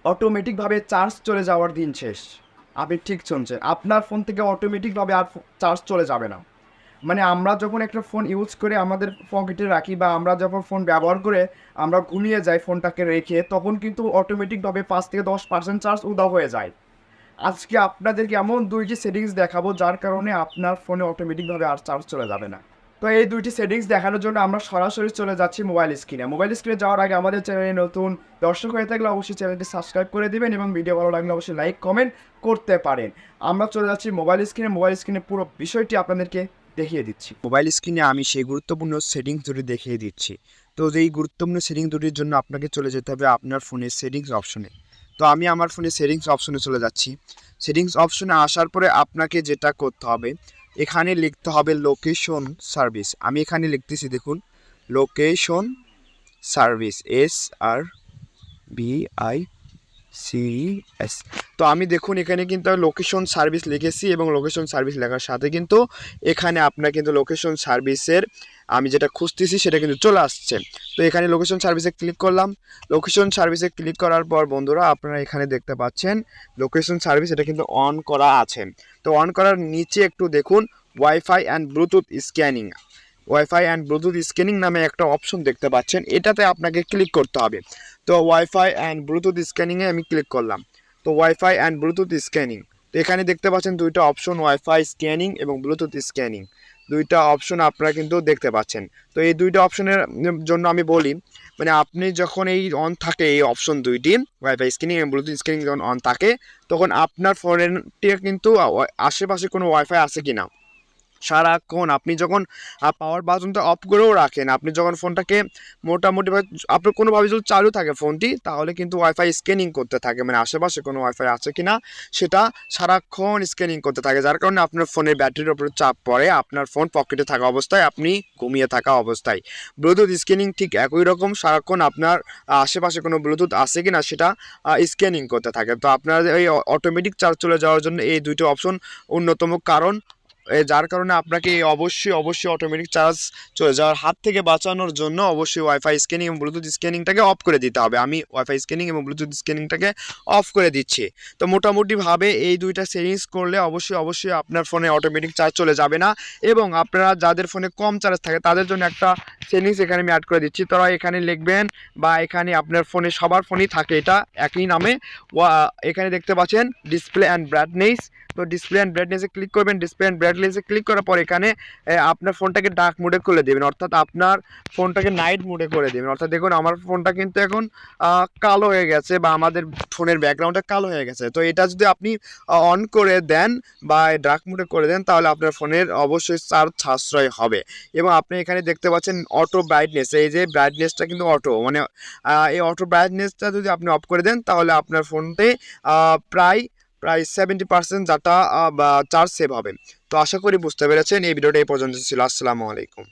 অটোমেটিকভাবে charge চলে যাওয়ার দিন শেষ। আপনি ঠিক শুনছেন, আপনার ফোন থেকে অটোমেটিকভাবে আর চার্জ চলে যাবে না। মানে আমরা যখন একটা ফোন ইউজ করে আমাদের পকেটে রাখি বা আমরা যখন ফোন ব্যবহার করে আমরা ঘুমিয়ে যাই ফোনটাকে রেখে, তখন কিন্তু অটোমেটিকভাবে 5 থেকে 10% চার্জ উধাও হয়ে যায়। আজকে আপনাদেরকে এমন 2টি সেটিংস দেখাবো যার কারণে আপনার ফোনে অটোমেটিকভাবে আর চার্জ চলে যাবে না। তো এই 2টি সেটিংস দেখানোর জন্য আমরা সরাসরি চলে যাচ্ছি মোবাইল স্ক্রিনে। মোবাইল স্ক্রিনে যাওয়ার আগে আমাদের চ্যানেলে নতুন দর্শক হয়ে থাকলে অবশ্যই চ্যানেলটি সাবস্ক্রাইব করে দিবেন এবং ভিডিও ভালো লাগলে অবশ্যই লাইক কমেন্ট করতে পারেন। আমরা চলে যাচ্ছি মোবাইল স্ক্রিনে। মোবাইল স্ক্রিনে পুরো বিষয়টি আপনাদেরকে দেখিয়ে দিচ্ছি। মোবাইল স্ক্রিনে আমি সেই গুরুত্বপূর্ণ সেটিংস দুটি দেখিয়ে দিচ্ছি। তো যেই গুরুত্বপূর্ণ সেটিংস দুটির জন্য আপনাকে চলে যেতে হবে আপনার ফোনের সেটিংস অপশনে। তো আমি আমার ফোনের সেটিংস অপশনে চলে যাচ্ছি। সেটিংস অপশনে আসার পরে আপনাকে যেটা করতে হবে, এখানে লিখতে হবে লোকেশন সার্ভিস। আমি এখানে লিখতেছি, দেখুন, লোকেশন সার্ভিস, SRVICS। তো আমি দেখুন এখানে কিন্তু লোকেশন সার্ভিস লিখেছি এবং লোকেশন সার্ভিস লেখার সাথে কিন্তু এখানে আপনার কিন্তু লোকেশন সার্ভিসের আমি যেটা খুঁজতেছি সেটা কিন্তু চলে আসছে। তো এখানে লোকেশন সার্ভিসে ক্লিক করলাম। লোকেশন সার্ভিসে ক্লিক করার পর বন্ধুরা আপনারা এখানে দেখতে পাচ্ছেন লোকেশন সার্ভিস এটা কিন্তু অন করা আছে। তো অন করার নিচে একটু দেখুন wifi and Bluetooth scanning, wifi and Bluetooth scanning নামে একটা অপশন দেখতে পাচ্ছেন, এটাতে আপনাকে ক্লিক করতে হবে। তো ওয়াইফাই অ্যান্ড ব্লুটুথ স্ক্যানিংয়ে আমি ক্লিক করলাম। তো ওয়াইফাই অ্যান্ড ব্লুটুথ স্ক্যানিং, তো এখানে দেখতে পাচ্ছেন দুইটা অপশন, ওয়াইফাই স্ক্যানিং এবং ব্লুটুথ স্ক্যানিং, দুইটা অপশন আপনারা কিন্তু দেখতে পাচ্ছেন। তো এই দুইটা অপশনের জন্য আমি বলি, মানে আপনি যখন এই অন থাকে এই অপশন দুইটি, ওয়াইফাই স্ক্যানিং এবং ব্লুটুথ স্ক্যানিং যখন অন থাকে, তখন আপনার ফোনটি কিন্তু আশেপাশে কোনো ওয়াইফাই আছে কিনা সারাক্ষণ আপনি যখন পাওয়ার বাটনটা অফ করেও রাখেন, আপনি যখন ফোনটাকে মোটামুটিভাবে আপনার কোনোভাবে যদি চালু থাকে ফোনটি, তাহলে কিন্তু ওয়াইফাই স্ক্যানিং করতে থাকে, মানে আশেপাশে কোনো ওয়াইফাই আছে কিনা সেটা সারাক্ষণ স্ক্যানিং করতে থাকে, যার কারণে আপনার ফোনের ব্যাটারির উপরে চাপ পড়ে, আপনার ফোন পকেটে থাকা অবস্থায়, আপনি ঘুমিয়ে থাকা অবস্থায়। ব্লুটুথ স্ক্যানিং ঠিক একই রকম, সারাক্ষণ আপনার আশেপাশে কোনো ব্লুটুথ আছে কিনা সেটা স্ক্যানিং করতে থাকে। তো আপনার এই অটোমেটিক চার্জ চলে যাওয়ার জন্য এই দুটো অপশন অন্যতম কারণ, যার কারণে আপনাকে অবশ্যই অটোমেটিক চার্জ চলে যাওয়ার হাত থেকে বাঁচানোর জন্য অবশ্যই ওয়াইফাই স্ক্যানিং এবং ব্লুটুথ স্ক্যানিংটাকে অফ করে দিতে হবে। আমি ওয়াইফাই স্ক্যানিং এবং ব্লুটুথ স্ক্যানিংটাকে অফ করে দিচ্ছি। তো মোটামুটিভাবে এই দুইটা সেটিংস করলে অবশ্যই আপনার ফোনে অটোমেটিক চার্জ চলে যাবে না। এবং আপনারা যাদের ফোনে কম চার্জ থাকে তাদের জন্য একটা সেটিংস এখানে আমি অ্যাড করে দিচ্ছি, তারা এখানে লিখবেন বা এখানে আপনার ফোনে সবার ফোনই থাকে এটা একই নামে। এখানে দেখতে পাচ্ছেন ডিসপ্লে অ্যান্ড ব্রাইটনেস। তো ডিসপ্লে অ্যান্ড ব্রাইটনেসে ক্লিক করবেন। ডিসপ্লে অ্যান্ড ব্রাইটনেসে ক্লিক করার পর এখানে আপনার ফোনটাকে ডার্ক মোডে করে দেবেন, অর্থাৎ আপনার ফোনটাকে নাইট মোডে করে দেবেন। অর্থাৎ দেখুন আমার ফোনটা কিন্তু এখন কালো হয়ে গেছে বা আমাদের ফোনের ব্যাকগ্রাউন্ডটা কালো হয়ে গেছে। তো এটা যদি আপনি অন করে দেন বা ডার্ক মোডে করে দেন তাহলে আপনার ফোনের অবশ্যই চার্জ সাশ্রয় হবে। এবং আপনি এখানে দেখতে পাচ্ছেন অটো ব্রাইটনেস, এই যে ব্রাইটনেসটা কিন্তু অটো, মানে এই অটো ব্রাইটনেসটা যদি আপনি অফ করে দেন তাহলে আপনার ফোনতে প্রায় 70% ডাটা বা চার্জ সেভ হবে। তো আশা করি বুঝতে পেরেছেন। এই ভিডিওটা এই পর্যন্ত ছিল। আসসালামু আলাইকুম।